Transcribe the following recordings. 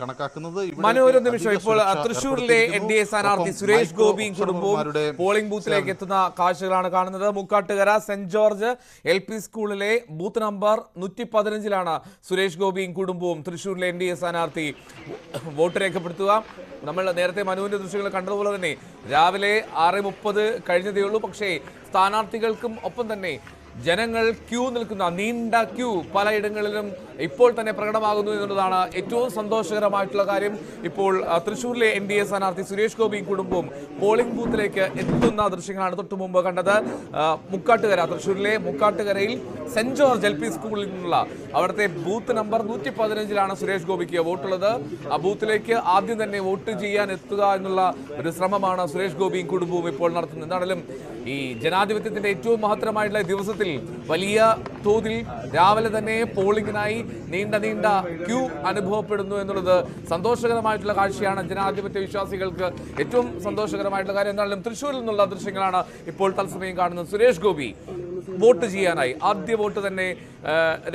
കണക്കാക്കുന്നത്. മനോരമ നിമിഷം ഇപ്പോൾ തൃശ്ശൂരിലെ NDA സ്ഥാനാർത്ഥി സുരേഷ് ഗോപിയും കുടുംബവും പോളിംഗ് ബൂത്തിലേക്ക് എത്തുന്ന കാഴ്ചകളാണ് കാണുന്നത്. മുക്കാട്ടുകര സെന്റ് ജോർജ് LP സ്കൂളിലെ ബൂത്ത് നമ്പർ 115 സുരേഷ് ഗോപിയും കുടുംബവും തൃശ്ശൂരിലെ NDA സ്ഥാനാർത്ഥി വോട്ട് രേഖപ്പെടുത്തുക. നമ്മൾ നേരത്തെ മനുവിന്റെ ദൃശ്യങ്ങൾ കണ്ടതുപോലെ തന്നെ രാവിലെ 6:30 കഴിഞ്ഞതേ ഉള്ളൂ. പക്ഷേ സ്ഥാനാർത്ഥികൾക്കും ഒപ്പം തന്നെ ജനങ്ങൾ ക്യൂ നിൽക്കുന്ന നീണ്ട ക്യൂ പലയിടങ്ങളിലും ഇപ്പോൾ തന്നെ പ്രകടമാകുന്നു എന്നുള്ളതാണ് ഏറ്റവും സന്തോഷകരമായിട്ടുള്ള കാര്യം. ഇപ്പോൾ തൃശ്ശൂരിലെ NDA സ്ഥാനാർത്ഥി സുരേഷ് ഗോപിയും കുടുംബവും പോളിംഗ് ബൂത്തിലേക്ക് എത്തുന്ന ദൃശ്യങ്ങളാണ് തൊട്ടു മുമ്പ് കണ്ടത്. മുക്കാട്ടുകര, തൃശ്ശൂരിലെ മുക്കാട്ടുകരയിൽ സെന്റ് ജോർജ് LP സ്കൂളിൽ നിന്നുള്ള അവിടുത്തെ ബൂത്ത് നമ്പർ 115 സുരേഷ് ഗോപിക്ക് വോട്ടുള്ളത്. ആ ബൂത്തിലേക്ക് ആദ്യം തന്നെ വോട്ട് ചെയ്യാൻ എത്തുക എന്നുള്ള ഒരു ശ്രമമാണ് സുരേഷ് ഗോപിയും കുടുംബവും ഇപ്പോൾ നടത്തുന്നത്. എന്താണെങ്കിലും ഈ ജനാധിപത്യത്തിന്റെ ഏറ്റവും മഹത്തരമായിട്ടുള്ള ദിവസത്തിൽ വലിയ തോതിൽ രാവിലെ തന്നെ പോളിംഗിനായി നീണ്ട ക്യൂ അനുഭവപ്പെടുന്നു എന്നുള്ളത് സന്തോഷകരമായിട്ടുള്ള കാഴ്ചയാണ്. ജനാധിപത്യ വിശ്വാസികൾക്ക് ഏറ്റവും സന്തോഷകരമായിട്ടുള്ള കാര്യം. എന്തായാലും തൃശ്ശൂരിൽ നിന്നുള്ള ദൃശ്യങ്ങളാണ് ഇപ്പോൾ തത്സമയം കാണുന്നത്. സുരേഷ് ഗോപി വോട്ട് ചെയ്യാനായി ആദ്യ വോട്ട് തന്നെ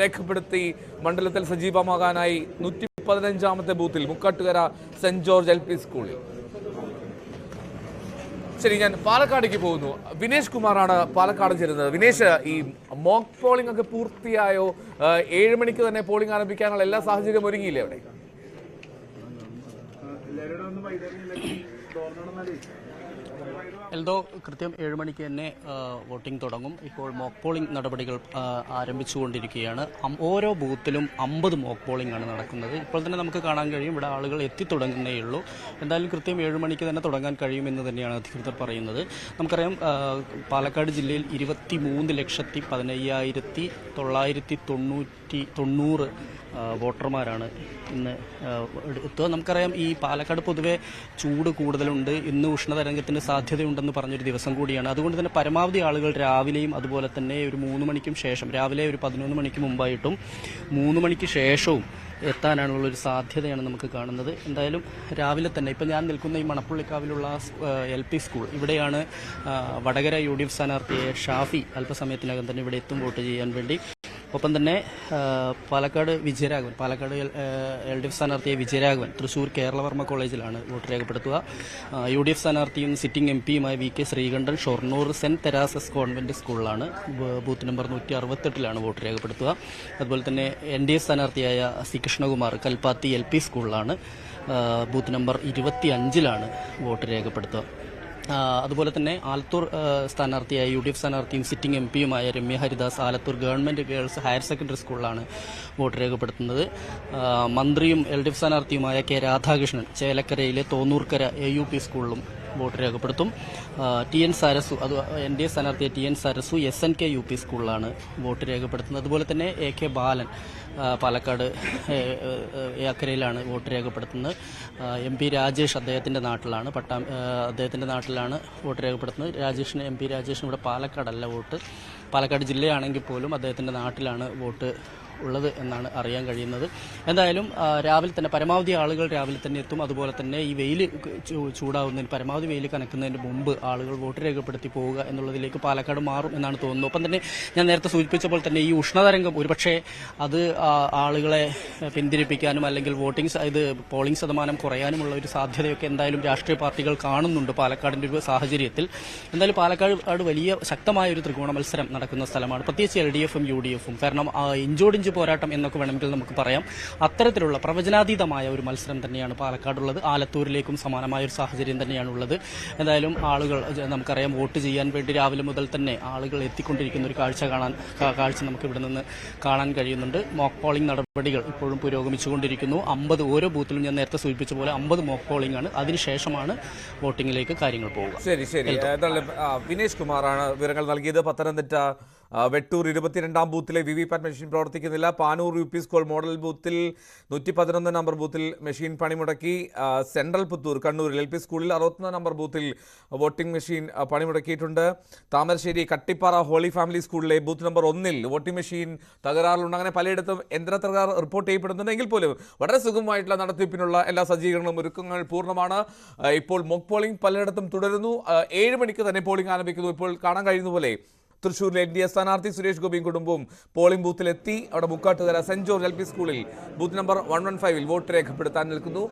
രേഖപ്പെടുത്തി മണ്ഡലത്തിൽ സജീവമാകാനായി 115 ബൂത്തിൽ മുക്കാട്ടുകര സെന്റ് ജോർജ് LP സ്കൂളിൽ. ശരി, ഞാൻ പാലക്കാടേക്ക് പോകുന്നു. വിനേഷ് കുമാറാണ് പാലക്കാട് ചേരുന്നത്. വിനേഷ്, ഈ മോക്ക് പോളിംഗ് ഒക്കെ പൂർത്തിയായോ? 7 മണിക്ക് തന്നെ പോളിംഗ് ആരംഭിക്കാനുള്ള എല്ലാ സാഹചര്യം ഒരുങ്ങിയില്ലേ അവിടെ? എൽദോ, കൃത്യം 7 മണിക്ക് തന്നെ വോട്ടിംഗ് തുടങ്ങും. ഇപ്പോൾ മോക്ക് പോളിംഗ് നടപടികൾ ആരംഭിച്ചുകൊണ്ടിരിക്കുകയാണ്. ഓരോ ബൂത്തിലും 50 മോക്ക് പോളിംഗ് ആണ് നടക്കുന്നത്. ഇപ്പോൾ തന്നെ നമുക്ക് കാണാൻ കഴിയും ഇവിടെ ആളുകൾ എത്തിത്തുടങ്ങുന്നേ ഉള്ളൂ. എന്തായാലും കൃത്യം 7 മണിക്ക് തന്നെ തുടങ്ങാൻ കഴിയുമെന്ന് തന്നെയാണ് അധികൃതർ പറയുന്നത്. നമുക്കറിയാം, പാലക്കാട് ജില്ലയിൽ 23,15,990 വോട്ടർമാരാണ് ഇന്ന് എത്തുക. നമുക്കറിയാം, ഈ പാലക്കാട് പൊതുവെ ചൂട് കൂടുതലുണ്ട്, ഇന്ന് ഉഷ്ണതരംഗത്തിന് സാധ്യതയുണ്ടെന്ന് പറഞ്ഞൊരു ദിവസം കൂടിയാണ്. അതുകൊണ്ട് തന്നെ പരമാവധി ആളുകൾ രാവിലെയും അതുപോലെ തന്നെ ഒരു 3 മണിക്കും ശേഷം, രാവിലെ ഒരു 11 മണിക്ക് മുമ്പായിട്ടും 3 മണിക്ക് ശേഷവും എത്താനാണുള്ളൊരു സാധ്യതയാണ് നമുക്ക് കാണുന്നത്. എന്തായാലും രാവിലെ തന്നെ ഇപ്പോൾ ഞാൻ നിൽക്കുന്ന ഈ മണപ്പുള്ളിക്കാവിലുള്ള LP സ്കൂൾ, ഇവിടെയാണ് വടകര UDF സ്ഥാനാർത്ഥിയെ ഷാഫി അല്പസമയത്തിനകം തന്നെ ഇവിടെ എത്തും വോട്ട് ചെയ്യാൻ വേണ്ടി. ഒപ്പം തന്നെ പാലക്കാട് LDF സ്ഥാനാർത്ഥിയെ വിജയരാഘവൻ തൃശ്ശൂർ കേരളവർമ്മ കോളേജിലാണ് വോട്ട് രേഖപ്പെടുത്തുക. UDF സ്ഥാനാർത്ഥിയും സിറ്റിംഗ് MP-യുമായ VK Sreekandan Shoranur saint Theresa's convent സ്കൂളിലാണ് ബൂത്ത് നമ്പർ 168 വോട്ട് രേഖപ്പെടുത്തുക. അതുപോലെ തന്നെ NDA സ്ഥാനാർത്ഥിയായ C കൃഷ്ണകുമാർ കൽപ്പാത്തി LP സ്കൂളിലാണ് ബൂത്ത് നമ്പർ 25 വോട്ട് രേഖപ്പെടുത്തുക. അതുപോലെ തന്നെ ആലത്തൂർ സ്ഥാനാർത്ഥിയായ UDF സ്ഥാനാർത്ഥിയും സിറ്റിംഗ് MP-യുമായ Ramya Haridas Alathur government girls higher secondary സ്കൂളിലാണ് വോട്ട് രേഖപ്പെടുത്തുന്നത്. മന്ത്രിയും LDF സ്ഥാനാർത്ഥിയുമായ K രാധാകൃഷ്ണൻ ചേലക്കരയിലെ തോന്നൂർക്കര AUP സ്കൂളിലും വോട്ട് രേഖപ്പെടുത്തും. TN സരസു, അത് NDA സ്ഥാനാർത്ഥിയെ TN സരസു SNK UP സ്കൂളിലാണ് വോട്ട് രേഖപ്പെടുത്തുന്നത്. അതുപോലെ തന്നെ AK ബാലൻ പാലക്കാട് അക്കരയിലാണ് വോട്ട് രേഖപ്പെടുത്തുന്നത്. MP രാജേഷ് അദ്ദേഹത്തിൻ്റെ നാട്ടിലാണ് വോട്ട് രേഖപ്പെടുത്തുന്നത്. MP രാജേഷിന് ഇവിടെ പാലക്കാടല്ല വോട്ട്, പാലക്കാട് ജില്ലയാണെങ്കിൽ പോലും അദ്ദേഹത്തിൻ്റെ നാട്ടിലാണ് വോട്ട് ഉള്ളത് എന്നാണ് അറിയാൻ കഴിയുന്നത്. എന്തായാലും രാവിലെ തന്നെ പരമാവധി ആളുകൾ രാവിലെ തന്നെ എത്തും. അതുപോലെ തന്നെ ഈ വെയിൽ ചൂടാവുന്നതിന്, പരമാവധി വെയിൽ കനക്കുന്നതിന് മുമ്പ് ആളുകൾ വോട്ട് രേഖപ്പെടുത്തി പോവുക എന്നുള്ളതിലേക്ക് പാലക്കാട് മാറും എന്നാണ് തോന്നുന്നത്. ഒപ്പം തന്നെ ഞാൻ നേരത്തെ സൂചിപ്പിച്ചപ്പോൾ തന്നെ ഈ ഉഷ്ണതരംഗം ഒരുപക്ഷെ അത് ആളുകളെ പിന്തിരിപ്പിക്കാനും അല്ലെങ്കിൽ പോളിംഗ് ശതമാനം കുറയാനുമുള്ള ഒരു സാധ്യതയൊക്കെ എന്തായാലും രാഷ്ട്രീയ പാർട്ടികൾ കാണുന്നുണ്ട് പാലക്കാടിൻ്റെ ഒരു സാഹചര്യത്തിൽ. എന്തായാലും പാലക്കാട് വലിയ ശക്തമായ ഒരു ത്രികോണ മത്സരം നടക്കുന്ന സ്ഥലമാണ്, പ്രത്യേകിച്ച് LDF-ഉം UDF-ഉം. കാരണം ഇഞ്ചോടിഞ്ച് പോരാട്ടം എന്നൊക്കെ വേണമെങ്കിൽ നമുക്ക് പറയാം. അത്തരത്തിലുള്ള പ്രവചനാതീതമായ ഒരു മത്സരം തന്നെയാണ് പാലക്കാടുള്ളത്. ആലത്തൂരിലേക്കും സമാനമായ ഒരു സാഹചര്യം തന്നെയാണുള്ളത്. എന്തായാലും ആളുകൾ, നമുക്കറിയാം, വോട്ട് ചെയ്യാൻ വേണ്ടി രാവിലെ മുതൽ തന്നെ ആളുകൾ എത്തിക്കൊണ്ടിരിക്കുന്ന ഒരു കാഴ്ച നമുക്ക് ഇവിടെ നിന്ന് കാണാൻ കഴിയുന്നുണ്ട്. മോക്ക് പോളിംഗ് നടപടികൾ ഇപ്പോഴും പുരോഗമിച്ചുകൊണ്ടിരിക്കുന്നു. 50 ഓരോ ബൂത്തിലും ഞാൻ നേരത്തെ സൂചിപ്പിച്ച പോലെ 50 മോക്ക് പോളിംഗ് ആണ്. അതിനുശേഷമാണ് വോട്ടിംഗിലേക്ക് കാര്യങ്ങൾ പോവുക. ശരി. വിനേഷ് കുമാറാണ് വിവരങ്ങൾ നൽകിയത്. പത്തനംതിട്ട വെട്ടൂർ 22 ബൂത്തിലെ VVPAT മെഷീൻ പ്രവർത്തിക്കുന്നില്ല. പാനൂർ UP സ്കൂൾ മോഡൽ ബൂത്തിൽ 111 നമ്പർ ബൂത്തിൽ മെഷീൻ പണിമുടക്കി. സെൻട്രൽ പുത്തൂർ കണ്ണൂരിൽ LP സ്കൂളിൽ 61 നമ്പർ ബൂത്തിൽ വോട്ടിംഗ് മെഷീൻ പണിമുടക്കിയിട്ടുണ്ട്. താമരശ്ശേരി കട്ടിപ്പാറ ഹോളി ഫാമിലി സ്കൂളിലെ ബൂത്ത് നമ്പർ 1 വോട്ടിംഗ് മെഷീൻ തകരാറിലുണ്ട്. അങ്ങനെ പലയിടത്തും യന്ത്ര തകരാർ റിപ്പോർട്ട് ചെയ്യപ്പെടുന്നുണ്ടെങ്കിൽ പോലും വളരെ സുഗമമായിട്ടുള്ള നടത്തിപ്പിനുള്ള എല്ലാ സജ്ജീകരണങ്ങളും ഒരുക്കങ്ങൾ പൂർണ്ണമാണ്. ഇപ്പോൾ മോക്ക് പോളിംഗ് പലയിടത്തും തുടരുന്നു. 7 മണിക്ക് തന്നെ പോളിംഗ് ആരംഭിക്കുന്നു. ഇപ്പോൾ കാണാൻ കഴിയുന്ന പോലെ തൃശൂരിലെ NDA സ്ഥാനാർത്ഥി സുരേഷ് ഗോപിയും കുടുംബവും പോളിംഗ് ബൂത്തിലെത്തി. അവിടെ മുക്കാട്ടുകര സെന്റ് ജോർജ് LP സ്കൂളിൽ ബൂത്ത് നമ്പർ 115 വോട്ട് രേഖപ്പെടുത്താൻ നിൽക്കുന്നു.